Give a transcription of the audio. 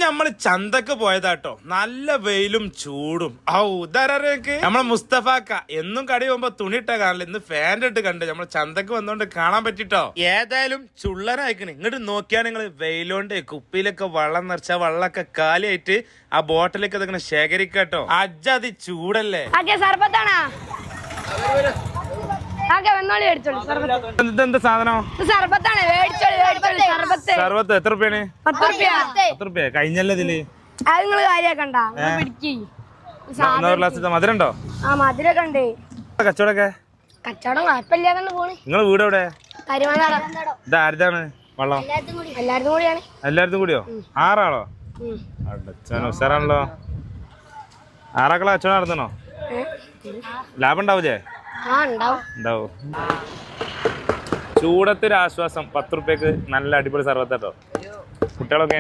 നമ്മള് ചന്തക്ക് പോയതാട്ടോ. നല്ല വെയിലും ചൂടും. ഔദരക്ക് നമ്മളെ മുസ്തഫാക്ക എന്നും കടി പോകുമ്പോ തുണിയിട്ട കാണില്ല, ഇന്ന് ഫാൻ്റെ ഇട്ട് കണ്ട് നമ്മൾ ചന്തക്ക് വന്നോണ്ട് കാണാൻ പറ്റിട്ടോ. ഏതായാലും ചുള്ളനായിക്കണ്. ഇങ്ങോട്ട് നോക്കിയാൽ നിങ്ങൾ വെയിലോണ്ട് കുപ്പിയിലൊക്കെ വെള്ളം നിറച്ച വെള്ളമൊക്കെ കാലിയായിട്ട് ആ ബോട്ടിലേക്ക് അതൊക്കെ ശേഖരിക്കാട്ടോ. അജ്ജതി ചൂടല്ലേ. ഇതെന്താ സാധനം? സർബത്ത് എത്ര റുപ്യാണ്? 10 റുപ്യ. കഴിഞ്ഞല്ലേ ഇതില്? മധുരം ഉണ്ടോ? കച്ചവടൊക്കെ നിങ്ങളെ വീട് എവിടെ? ഇതാരതാണ് വെള്ളം? എല്ലായിടത്തും കൂടിയോ? 6 ആളോ? ഉഷാറാണല്ലോ. 6 ആക്കളെ കച്ചവടം നടത്തണോ? ലാഭം ഉണ്ടാവൂലേ? ഉണ്ടാവും. ചൂടത്തൊരു ആശ്വാസം. 10 റുപ്യക്ക് നല്ല അടിപൊളി സർബത്താട്ടോ. കുട്ടികളൊക്കെ